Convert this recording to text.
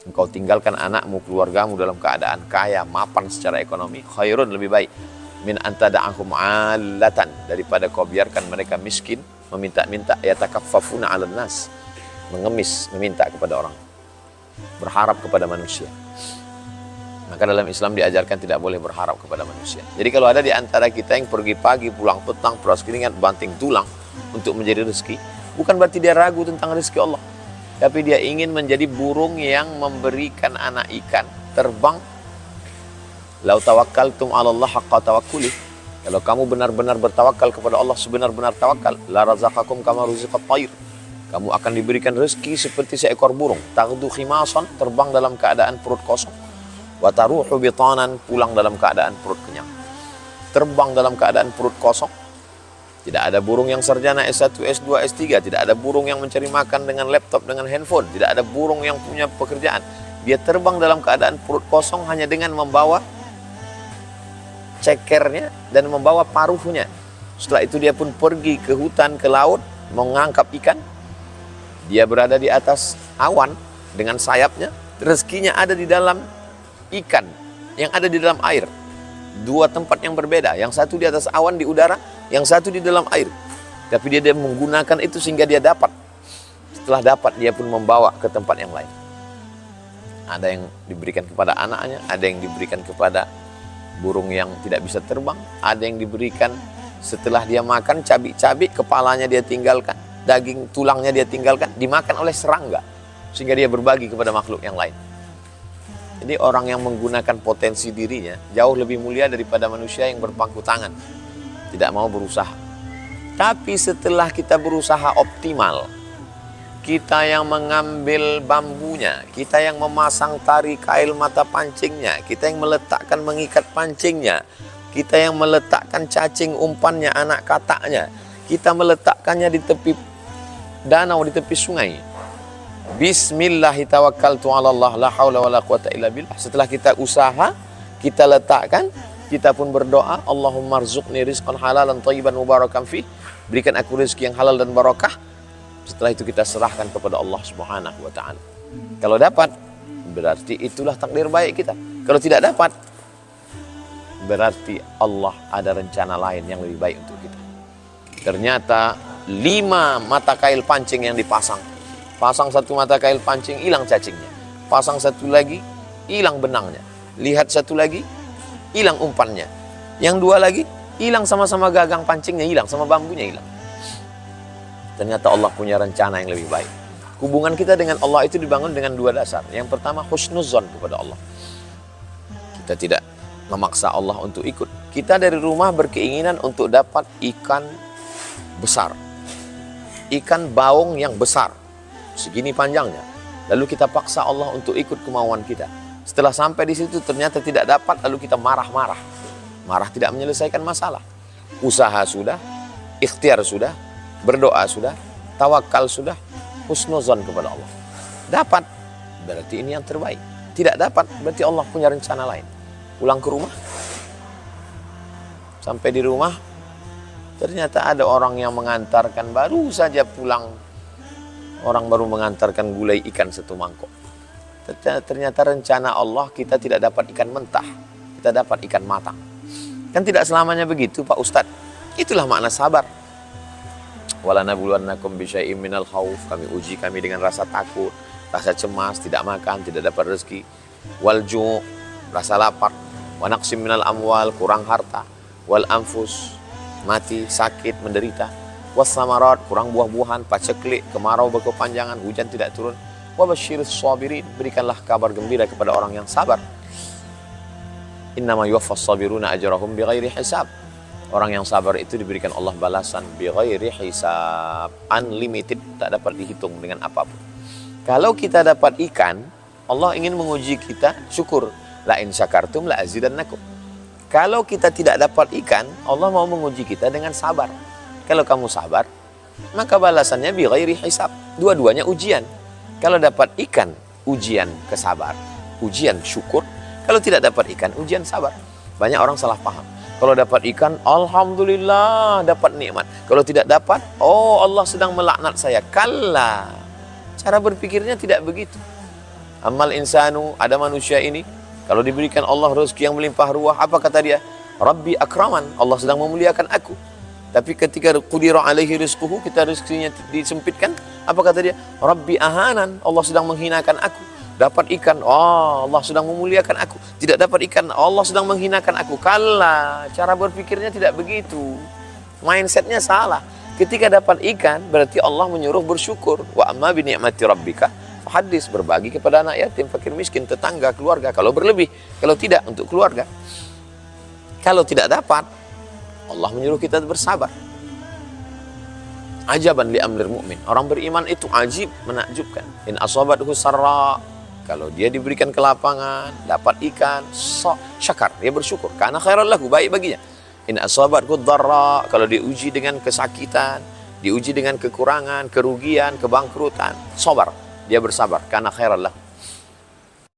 engkau tinggalkan anakmu, keluargamu dalam keadaan kaya, mapan secara ekonomi, khairun, lebih baik, min antada'ahum 'allatan, daripada kau biarkan mereka miskin, meminta-minta, yatakaffafuna 'alan nas, mengemis, meminta kepada orang, berharap kepada manusia. Maka dalam Islam diajarkan tidak boleh berharap kepada manusia. Jadi kalau ada di antara kita yang pergi pagi, pulang petang, peras keringat, banting tulang untuk menjadi rezeki, bukan berarti dia ragu tentang rezeki Allah, tapi dia ingin menjadi burung yang memberikan anak ikan terbang. Lau tawakkaltum 'ala Allah haqqa tawakkuli, kalau kamu benar-benar bertawakal kepada Allah sebenar-benar tawakal, la razaqakum kama ruziqat tayr, kamu akan diberikan rezeki seperti seekor burung, taghdu khimasan, terbang dalam keadaan perut kosong, wa taruhu bitanan, pulang dalam keadaan perut kenyang. Terbang dalam keadaan perut kosong. Tidak ada burung yang sarjana S1, S2, S3, tidak ada burung yang mencari makan dengan laptop, dengan handphone, tidak ada burung yang punya pekerjaan. Dia terbang dalam keadaan perut kosong hanya dengan membawa cekernya dan membawa paruhnya. Setelah itu dia pun pergi ke hutan, ke laut, mengangkap ikan. Dia berada di atas awan dengan sayapnya, rezekinya ada di dalam ikan yang ada di dalam air. Dua tempat yang berbeda, yang satu di atas awan di udara, yang satu di dalam air. Tapi dia menggunakan itu sehingga dia dapat. Setelah dapat dia pun membawa ke tempat yang lain. Ada yang diberikan kepada anaknya, ada yang diberikan kepada burung yang tidak bisa terbang, ada yang diberikan setelah dia makan cabik-cabik, kepalanya dia tinggalkan, daging tulangnya dia tinggalkan, dimakan oleh serangga, sehingga dia berbagi kepada makhluk yang lain. Jadi orang yang menggunakan potensi dirinya jauh lebih mulia daripada manusia yang berpangku tangan, tidak mau berusaha. Tapi setelah kita berusaha optimal, kita yang mengambil bambunya, kita yang memasang tari kail mata pancingnya, kita yang meletakkan mengikat pancingnya, kita yang meletakkan cacing umpannya, anak kataknya, kita meletakkannya di tepi danau, di tepi sungai. Bismillahi tawakkaltu 'ala Allah la haula wala quwata illa billah. Setelah kita usaha, kita letakkan, kita pun berdoa, Allahumma rzuqni rizqan halalan thayyiban mubarakan fih. Berikan aku rezeki yang halal dan barakah. Setelah itu kita serahkan kepada Allah Subhanahu wa taala. Kalau dapat, berarti itulah takdir baik kita. Kalau tidak dapat, berarti Allah ada rencana lain yang lebih baik untuk kita. Ternyata 5 mata kail pancing yang dipasang. Pasang satu mata kail pancing, hilang cacingnya. Pasang satu lagi, hilang benangnya. Lihat satu lagi, hilang umpannya. Yang 2 lagi, hilang sama-sama gagang pancingnya, hilang sama bambunya, hilang. Ternyata Allah punya rencana yang lebih baik. Hubungan kita dengan Allah itu dibangun dengan 2 dasar. Yang pertama, husnuzon kepada Allah. Kita tidak memaksa Allah untuk ikut. Kita dari rumah berkeinginan untuk dapat ikan besar. Ikan baung yang besar. Segini panjangnya. Lalu kita paksa Allah untuk ikut kemauan kita. Setelah sampai di situ ternyata tidak dapat, lalu kita marah-marah. Marah tidak menyelesaikan masalah. Usaha sudah, ikhtiar sudah, berdoa sudah, tawakal sudah, husnuzon kepada Allah. Dapat, berarti ini yang terbaik. Tidak dapat, berarti Allah punya rencana lain. Pulang ke rumah. Sampai di rumah, ternyata ada orang yang mengantarkan, baru saja pulang. Orang baru mengantarkan gulai ikan 1 mangkok. Ternyata rencana Allah kita tidak dapat ikan mentah, kita dapat ikan matang. Kan tidak selamanya begitu Pak Ustadz. Itulah makna sabar. Walanabluwannakum bisyai'im minal khauf, kami uji kami dengan rasa takut, rasa cemas, tidak makan, tidak dapat rezeki. Walju', rasa lapar. Wa naqsim minal amwal, kurang harta. Wal anfus, mati, sakit, menderita. Wassamarat, kurang buah-buahan, paceklik, kemarau berkepanjangan, hujan tidak turun. Wabasyiris sabirin, berikanlah kabar gembira kepada orang yang sabar. Innama yuwaffas sabiruna ajrahum bighairi hisab. Orang yang sabar itu diberikan Allah balasan bighairi hisab, unlimited, tak dapat dihitung dengan apapun. Kalau kita dapat ikan, Allah ingin menguji kita, syukur. La in syakartum la azidannakum. Kalau kita tidak dapat ikan, Allah mau menguji kita dengan sabar. Kalau kamu sabar, maka balasannya bi ghairi hisab. Dua-duanya ujian. Kalau dapat ikan, ujian kesabar, ujian syukur. Kalau tidak dapat ikan, ujian sabar. Banyak orang salah paham. Kalau dapat ikan, alhamdulillah dapat nikmat. Kalau tidak dapat, oh Allah sedang melaknat saya. Kalla. Cara berpikirnya tidak begitu. Amal insanu, ada manusia ini, kalau diberikan Allah rezeki yang melimpah ruah, apa kata dia? Rabbi akraman, Allah sedang memuliakan aku. Tapi ketika qudira alaihi rizquhu, kita rezekinya disempitkan, apa kata dia? Rabbi ahanan, Allah sedang menghinakan aku. Dapat ikan, oh Allah sedang memuliakan aku. Tidak dapat ikan, Allah sedang menghinakan aku. Kalla, cara berpikirnya tidak begitu. Mindsetnya salah. Ketika dapat ikan, berarti Allah menyuruh bersyukur. Wa amma bi ni'mati rabbika hadis, berbagi kepada anak yatim, fakir miskin, tetangga, keluarga, kalau berlebih. Kalau tidak, untuk keluarga. Kalau tidak dapat, Allah menyuruh kita bersabar. Ajaban li amril mu'min, orang beriman itu ajib, menakjubkan. In asabathu sarra, kalau dia diberikan kelapangan, dapat ikan, syakar, dia bersyukur, karena khairan lahu, baik baginya. In asabathu dharra, kalau diuji dengan kesakitan, diuji dengan kekurangan, kerugian, kebangkrutan, sabar, dia bersabar, karena khairan lahu.